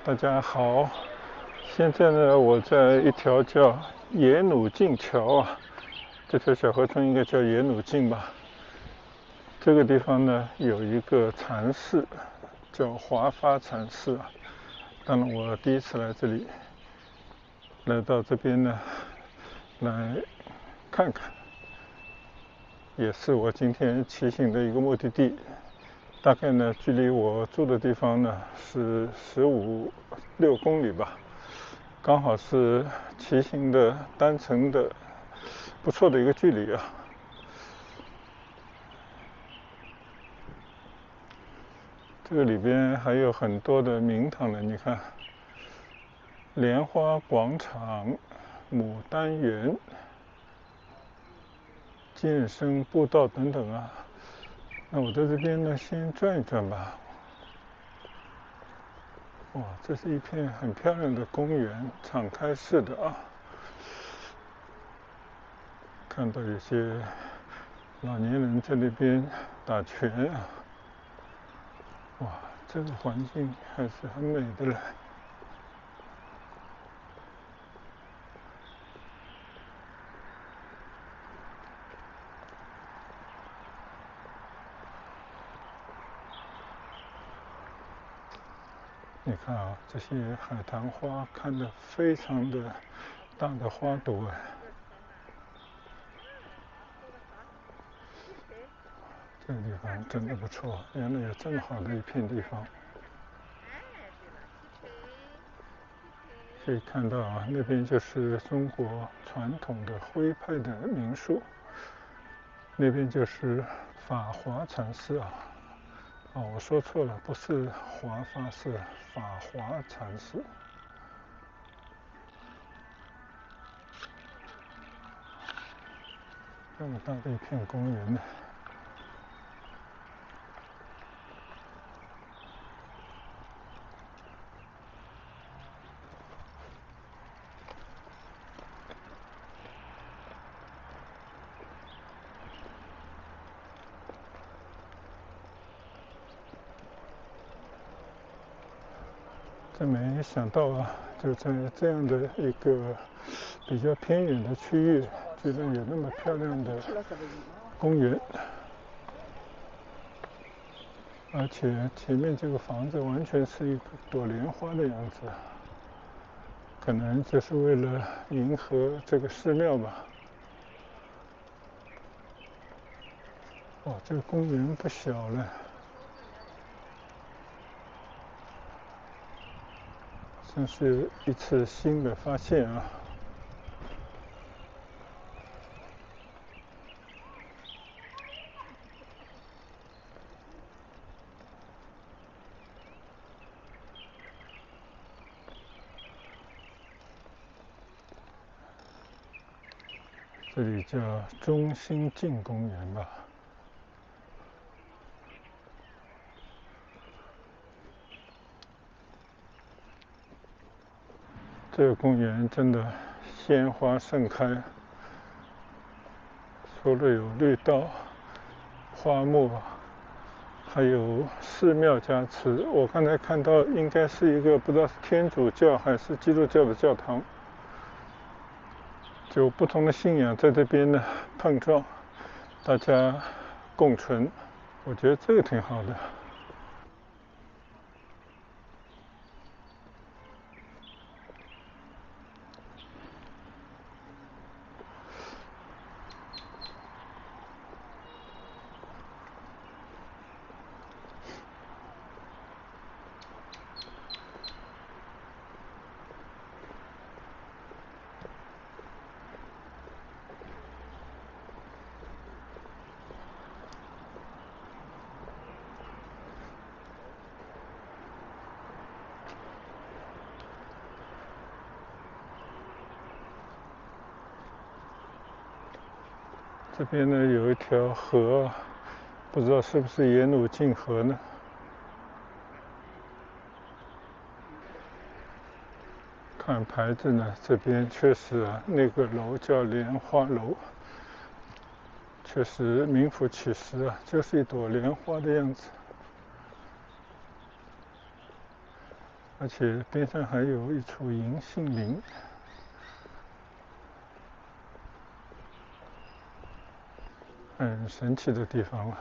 大家好，现在呢，我在一条叫野努径桥啊，这条小河村应该叫野努径吧。这个地方呢，有一个禅寺，叫华发禅寺啊。当然，我第一次来这里，来到这边呢，来看看，也是我今天骑行的一个目的地。大概呢，距离我住的地方呢是6公里吧，刚好是骑行的单程的不错的一个距离啊。这个里边还有很多的名堂呢，你看，莲花广场、牡丹园、健身步道等等啊。那我在这边呢，先转一转吧。哇，这是一片很漂亮的公园，敞开式的啊。看到有些老年人在那边打拳啊。哇，这个环境还是很美的嘞。你看啊，这些海棠花开得非常的大的花朵哎。这个地方真的不错，原来有这么好的一片地方。可以看到啊，那边就是中国传统的徽派的民宿，那边就是法华禅寺啊。哦，我说错了，不是华发寺，法华禅寺。这么大的一片公园呢。真没想到啊，就在这样的一个比较偏远的区域，居然有那么漂亮的公园，而且前面这个房子完全是一朵莲花的样子，可能就是为了迎合这个寺庙吧。哇，这个公园不小了，真是一次新的发现啊！这里叫中心径公园吧。这个公园真的鲜花盛开，除了有绿道、花木，还有寺庙加持。我刚才看到应该是一个不知道是天主教还是基督教的教堂，就不同的信仰在这边呢碰撞，大家共存，我觉得这个挺好的。这边呢有一条河，不知道是不是野努径河呢？看牌子呢，这边确实啊，那个楼叫莲花楼，确实名副其实啊，就是一朵莲花的样子。而且边上还有一处银杏林，很神奇的地方啊。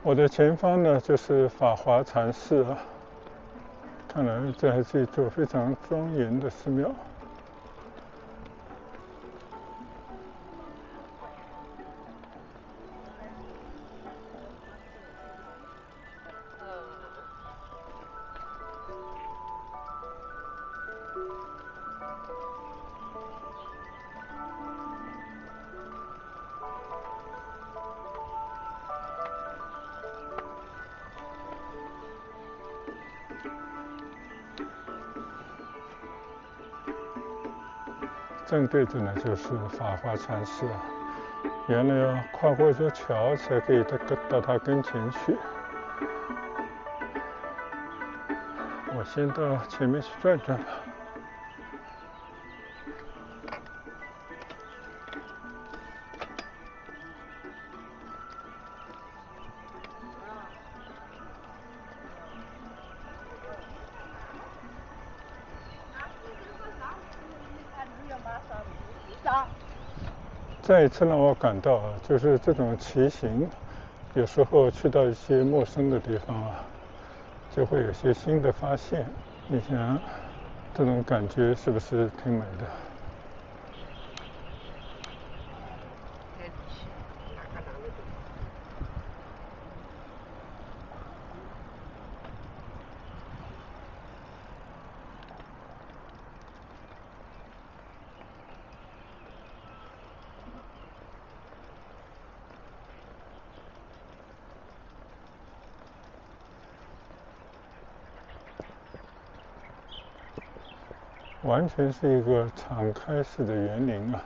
我的前方呢就是法华禅寺啊，看来这还是一座非常庄严的寺庙。正对着呢就是法华禅寺啊，原来要跨过一座桥才可以到它跟前去。我先到前面去转转吧。再一次让我感到啊，就是这种骑行，有时候去到一些陌生的地方啊，就会有些新的发现。你想，这种感觉是不是挺美的？完全是一个敞开式的园林啊。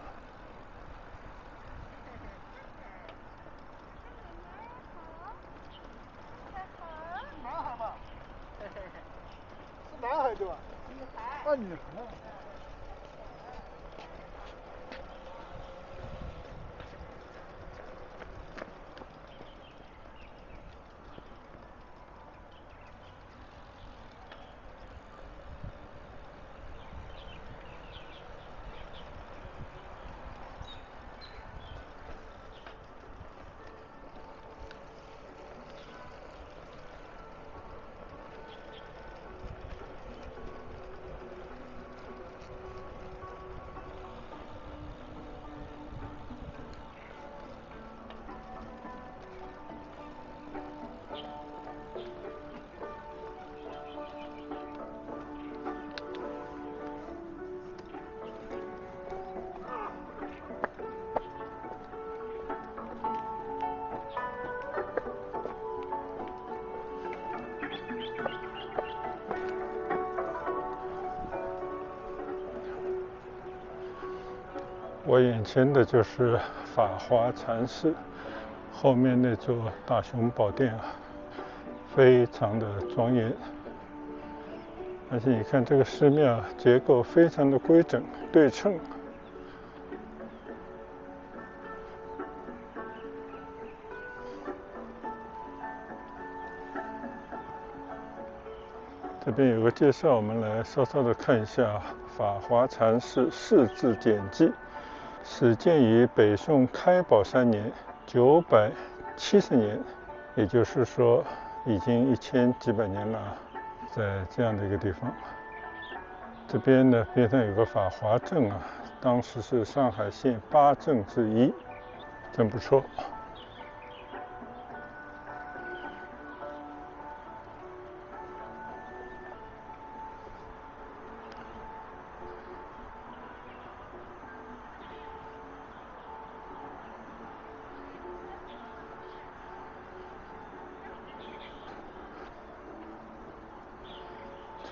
男孩吧？是男孩对吧？女孩。啊，女孩。我眼前的就是法华禅寺，后面那座大雄宝殿啊，非常的庄严。而且你看这个寺庙结构非常的规整对称。这边有个介绍，我们来稍稍的看一下法华禅寺释字简记。始建于北宋开宝3年970年，也就是说已经1000几百年了，在这样的一个地方。这边呢边上有个法华镇啊，当时是上海县8镇之一，真不错。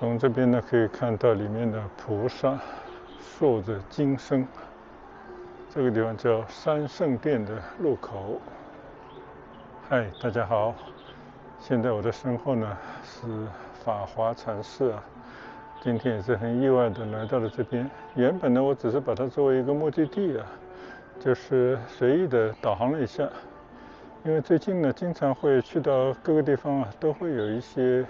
从这边呢可以看到里面的菩萨塑着金身。这个地方叫三圣殿的入口。嗨，大家好，现在我的身后呢是法华禅寺啊。今天也是很意外的来到了这边。原本呢我只是把它作为一个目的地啊，就是随意的导航了一下。因为最近呢经常会去到各个地方啊，都会有一些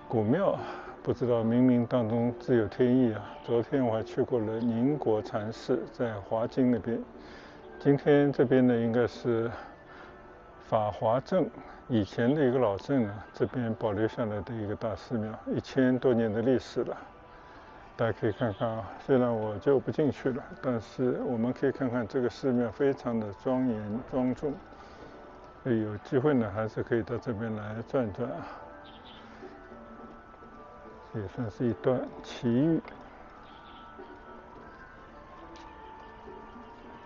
古庙，不知道冥冥当中自有天意啊。昨天我还去过了宁国禅寺，在华津那边。今天这边呢应该是法华镇以前的一个老镇啊，这边保留下来的一个大寺庙，1000多年的历史了。大家可以看看啊，虽然我就不进去了，但是我们可以看看这个寺庙非常的庄严庄重。所以有机会呢，还是可以到这边来转转啊。也算是一段奇遇。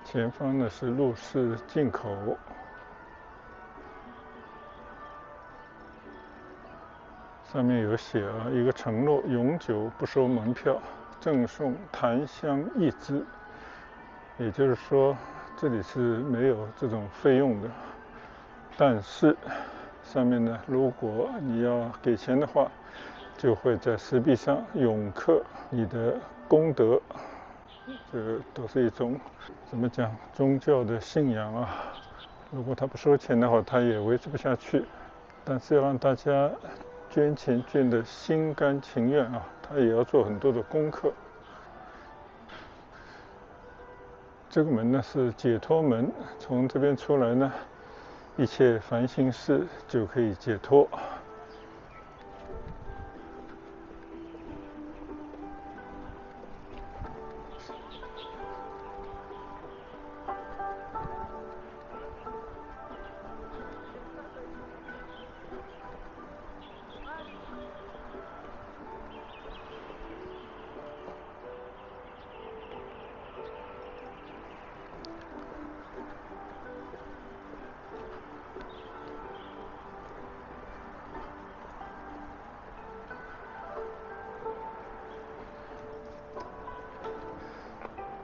前方呢是入寺进口，上面有写啊，一个承诺永久不收门票，赠送檀香一支。也就是说，这里是没有这种费用的。但是上面呢，如果你要给钱的话，就会在石壁上永刻你的功德。这个都是一种怎么讲宗教的信仰啊。如果他不收钱的话，他也维持不下去。但是要让大家捐钱捐得心甘情愿啊，他也要做很多的功课。这个门呢是解脱门，从这边出来呢，一切烦心事就可以解脱。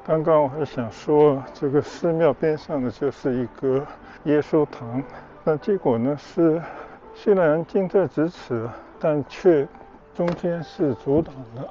刚刚我还想说，这个寺庙边上的就是一个耶稣堂，但结果呢是，虽然近在咫尺，但却中间是阻挡的。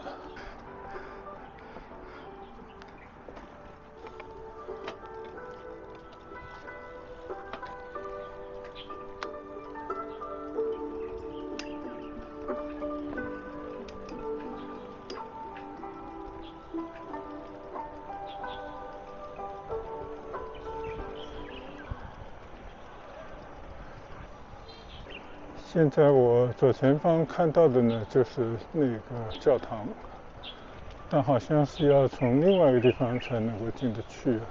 现在我左前方看到的呢，就是那个教堂，但好像是要从另外一个地方才能够进得去啊。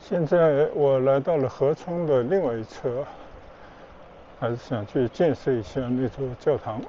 现在我来到了河川的另外一侧，还是想去见识一下那座教堂。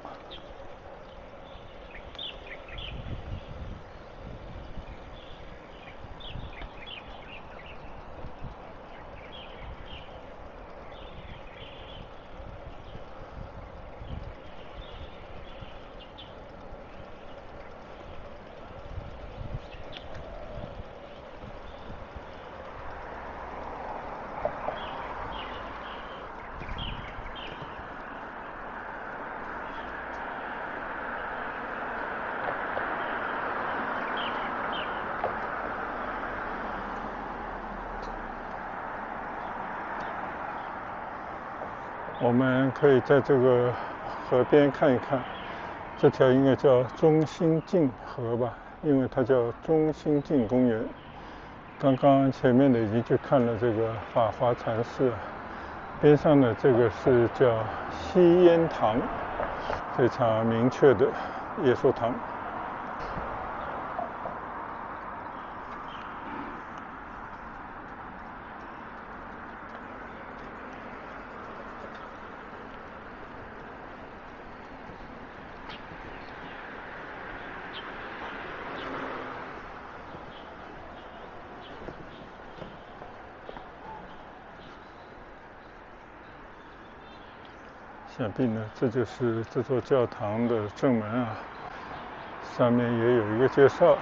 我们可以在这个河边看一看，这条应该叫中心径河吧，因为它叫中心径公园。刚刚前面的已经去看了这个法华禅寺，边上的这个是叫西烟堂，非常明确的耶稣堂。想必呢，这就是这座教堂的正门啊，上面也有一个介绍，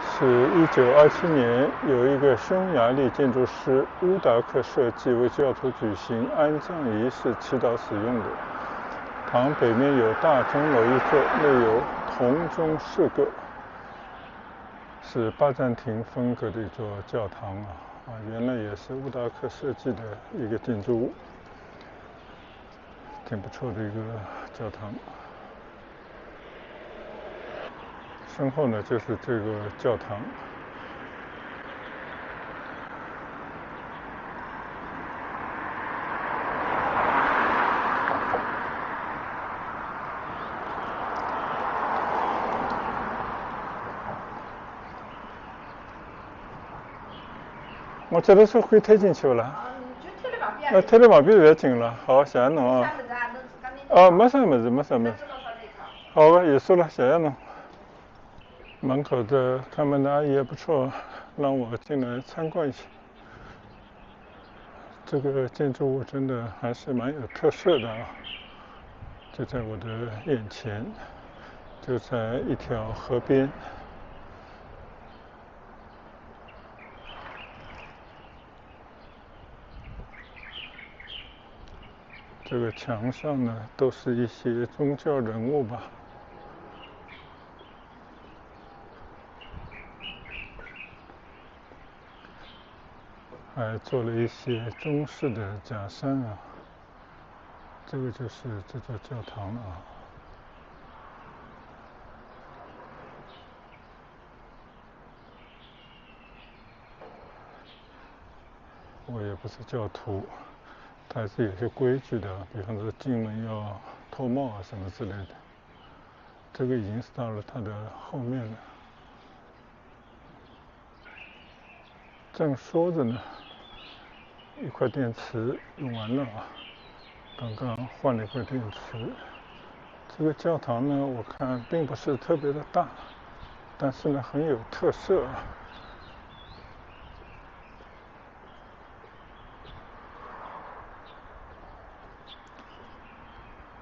是1927年有一个匈牙利建筑师乌达克设计，为教徒举行安葬仪式祈祷使用的。堂北面有大钟楼一座，内有铜钟4个，是拜占庭风格的一座教堂啊，原来也是乌达克设计的一个建筑物。挺不错的一个教堂，身后呢就是这个教堂。我这个车可以推进去了。就推了旁边。推了旁边就要紧了。好，谢谢侬啊。没啥么子，没啥么子。好吧，有事了，谢谢侬。门口的看门的阿姨也不错，让我进来参观一下。这个建筑物真的还是蛮有特色的啊！就在我的眼前，就在一条河边。这个墙上呢，都是一些宗教人物吧。还做了一些中式的假山啊。这个就是这座教堂了啊。我也不是教徒，它还是有些规矩的，比方说进门要脱帽啊什么之类的。这个已经是到了它的后面了。正说着呢，一块电池用完了啊，刚刚换了一块电池。这个教堂呢，我看并不是特别的大，但是呢很有特色啊。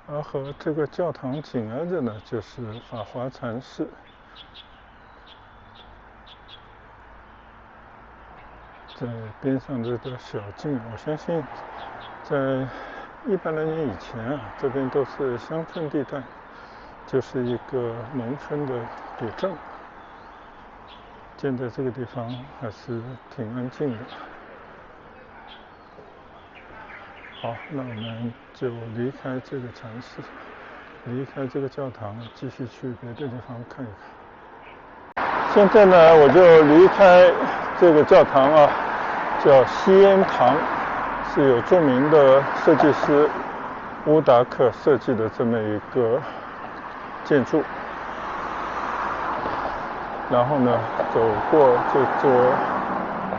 而和这个教堂紧挨着呢，就是法华禅寺。在边上这个小径，我相信在100来年以前啊，这边都是乡村地带，就是一个农村的古镇。建在这个地方还是挺安静的。好，那我们就离开这个城市，离开这个教堂，继续去别的地方看一看。现在呢，我就离开这个教堂啊，叫西烟堂，是有著名的设计师乌达克设计的这么一个建筑。然后呢，走过这座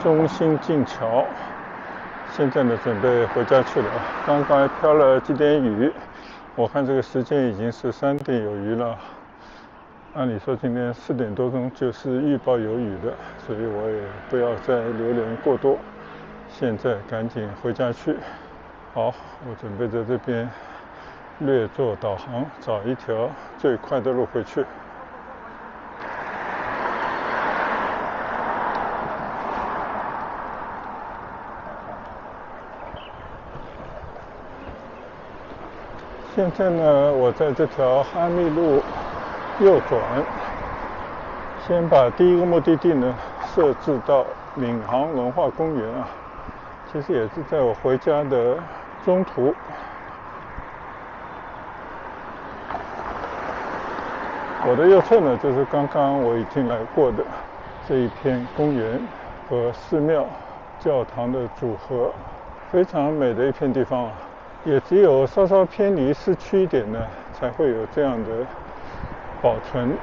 中心径桥。现在呢，准备回家去了。刚刚飘了几点雨，我看这个时间已经是3点有余了。按理说今天4点多钟就是预报有雨的，所以我也不要再留连过多。现在赶紧回家去。好，我准备在这边略作导航，找一条最快的路回去。现在呢，我在这条哈密路右转，先把第一个目的地呢设置到闵行文化公园啊，其实也是在我回家的中途。我的右侧呢，就是刚刚我已经来过的这一片公园和寺庙、教堂的组合，非常美的一片地方啊。也只有稍稍偏离市区一点呢，才会有这样的保存。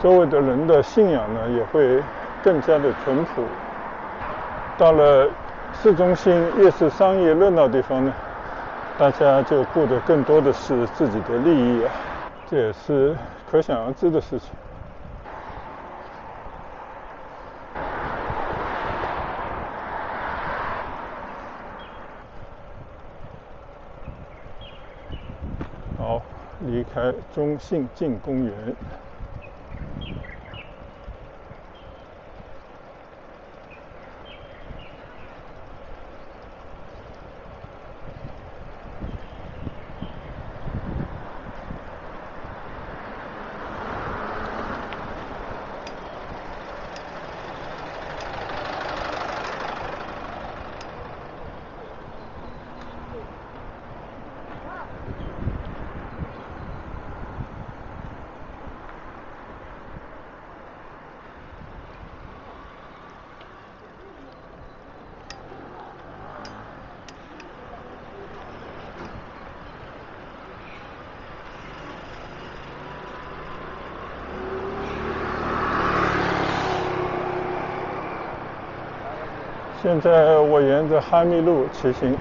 周围的人的信仰呢，也会更加的淳朴。到了市中心、越是商业热闹的地方呢，大家就顾得更多的是自己的利益啊，这也是可想而知的事情。好，离开中信靖公园。现在我沿着哈密路骑行。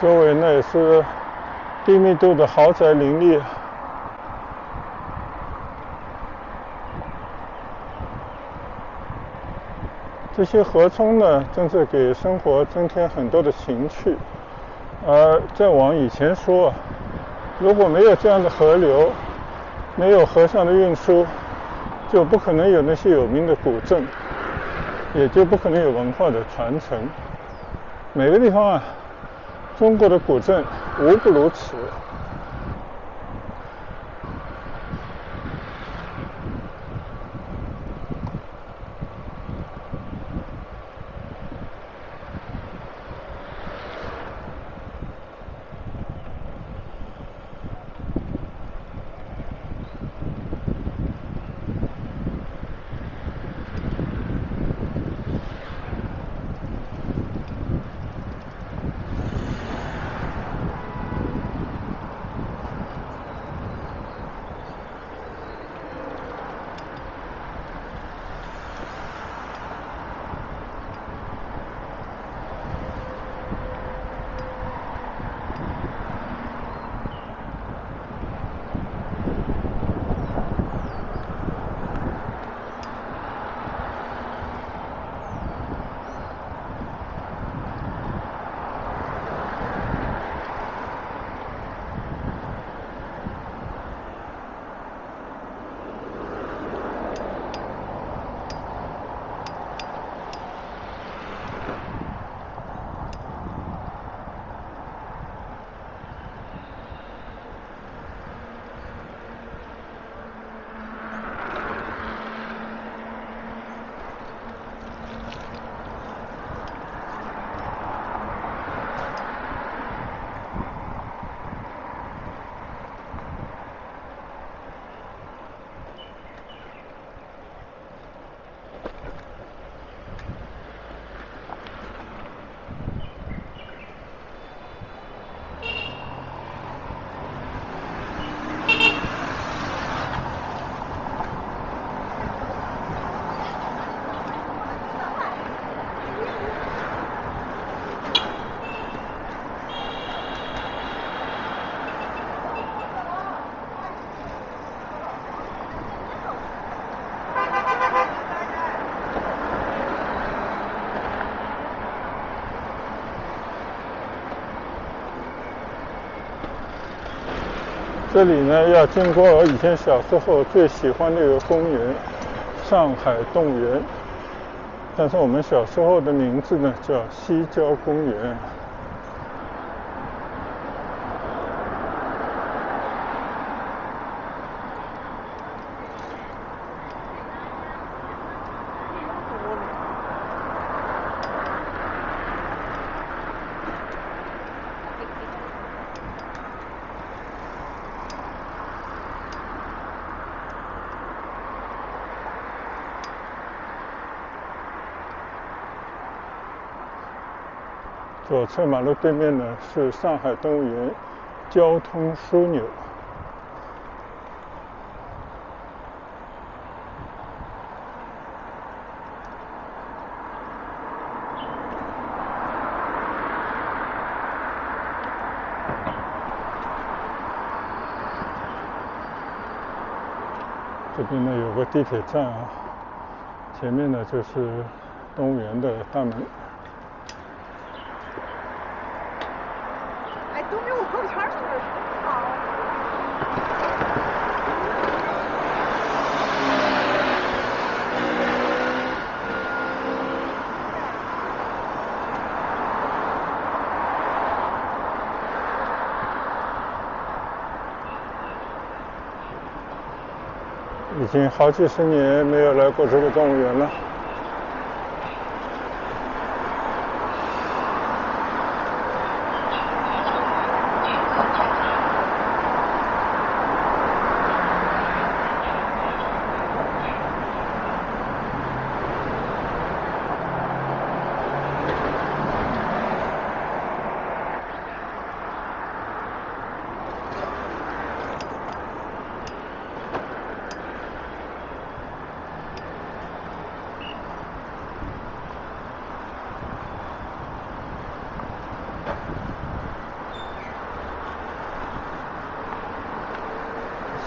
周围呢也是低密度的豪宅林立。这些河涌呢，正是给生活增添很多的情趣。而再往以前说，如果没有这样的河流，没有河上的运输，就不可能有那些有名的古镇，也就不可能有文化的传承。每个地方啊，中国的古镇无不如此。这里呢要经过以前小时候最喜欢的一个公园——上海动物园，但是我们小时候的名字呢叫西郊公园。左侧马路对面呢是上海动物园交通枢纽。这边呢有个地铁站啊，前面呢就是动物园的大门。哎，动物园我朋友圈是不是好？已经好几十年没有来过这个动物园了。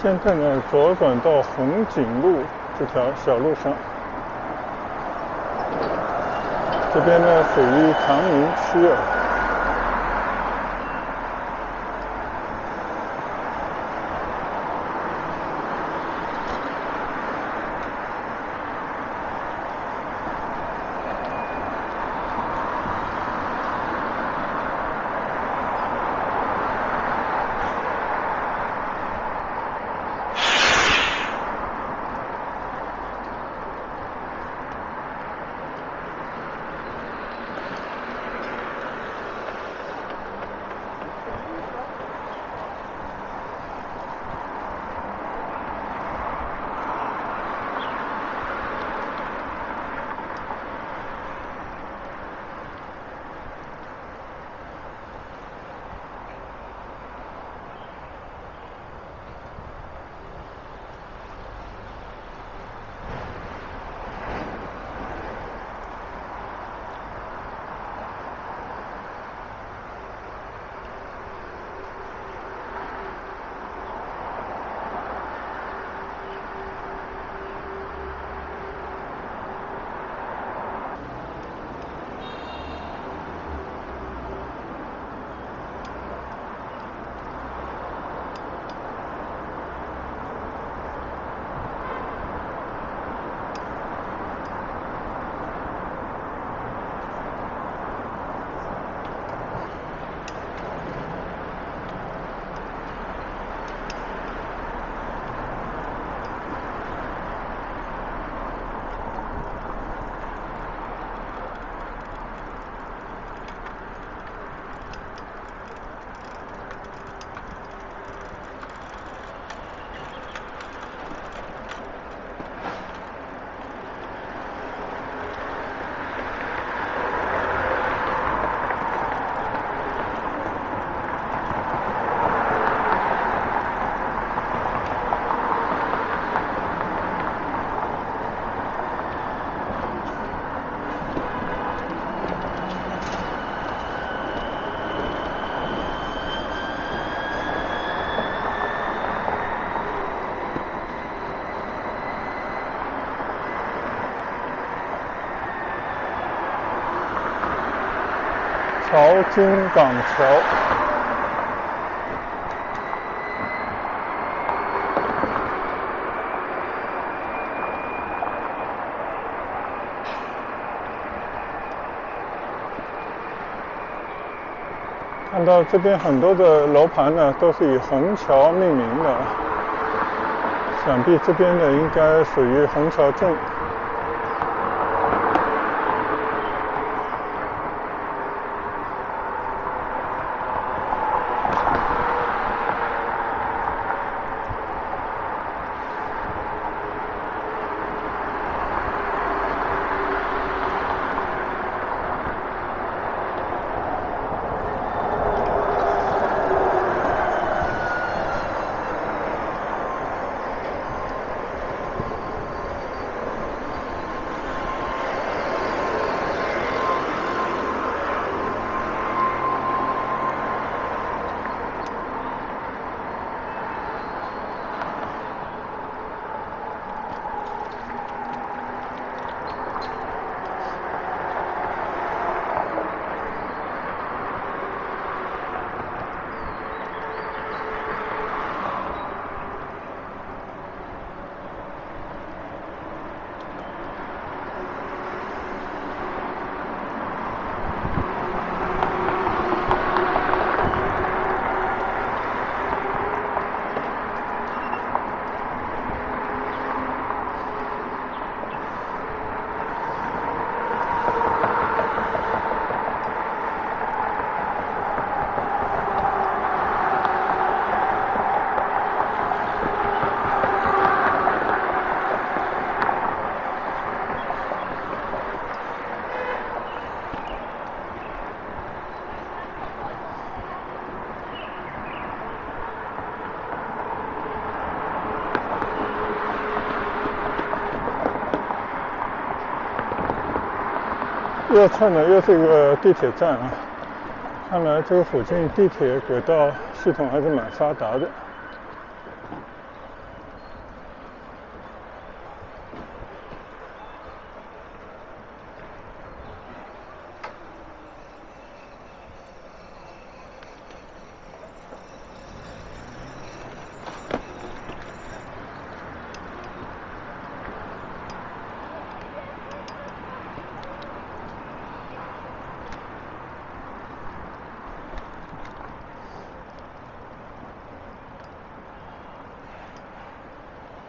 现在呢，左转到红景路这条小路上，这边呢属于长宁区啊。漕金港桥。看到这边很多的楼盘呢，都是以虹桥命名的，想必这边的应该属于虹桥镇。右侧呢又是一个地铁站啊，看来这个附近地铁轨道系统还是蛮发达的。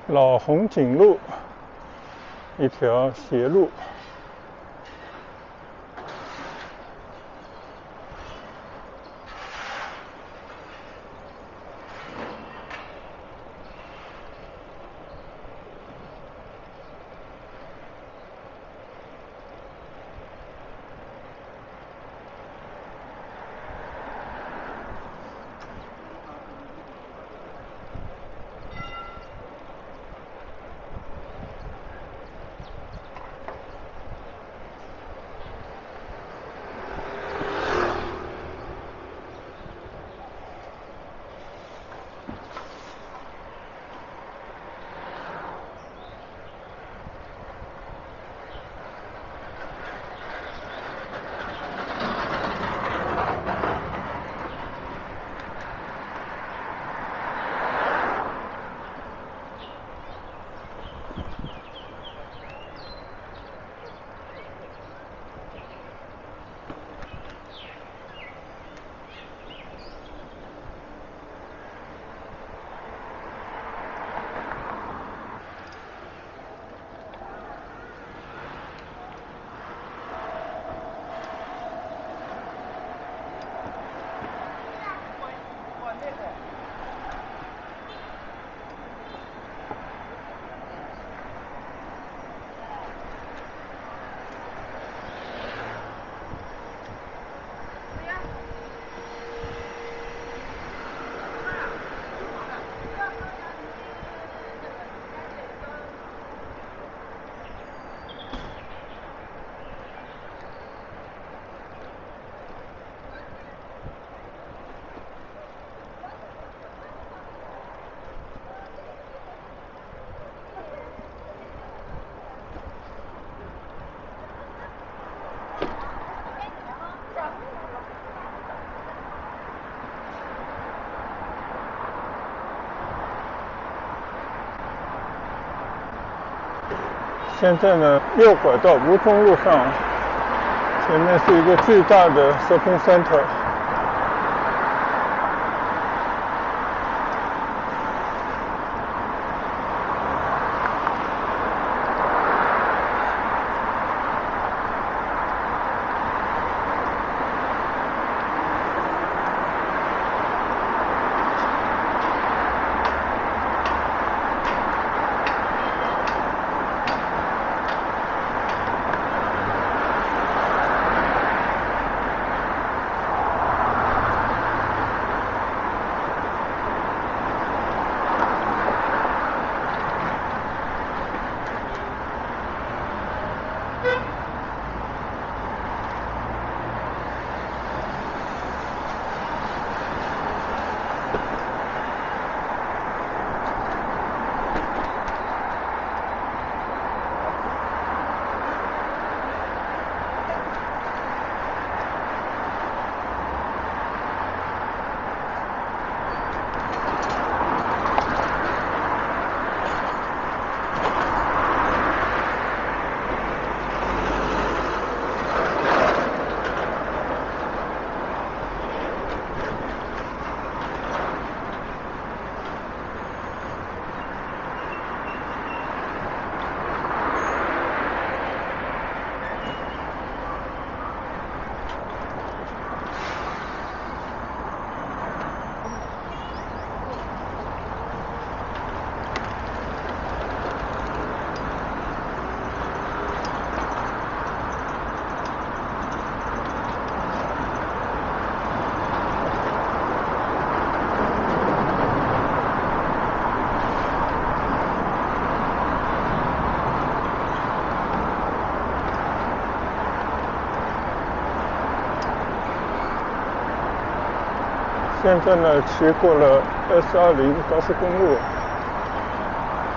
老红景路一条斜路。现在呢，右拐到吴中路上，前面是一个巨大的 shopping center。现在呢，骑过了 S20 高速公路，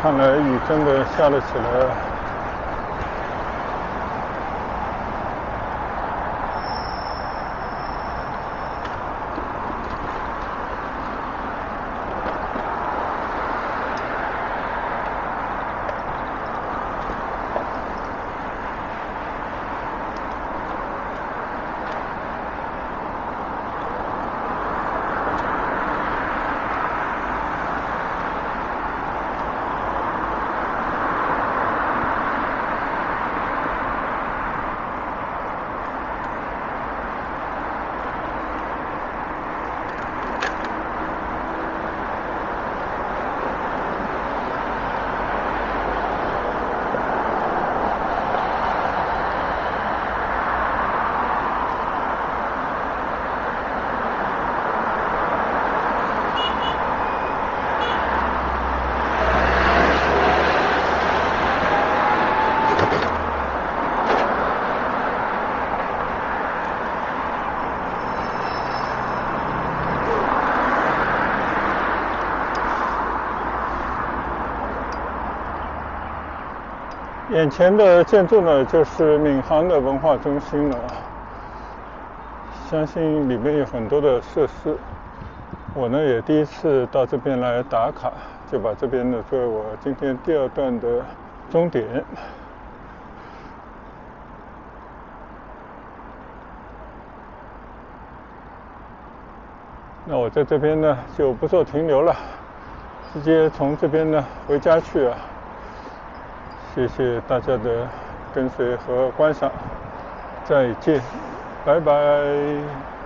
看来雨真的下了起来了。眼前的建筑呢，就是闵行的文化中心了。相信里面有很多的设施。我呢也第一次到这边来打卡，就把这边呢作为我今天第2段的终点。那我在这边呢就不做停留了，直接从这边呢回家去啊。谢谢大家的跟随和观赏，再见，拜拜。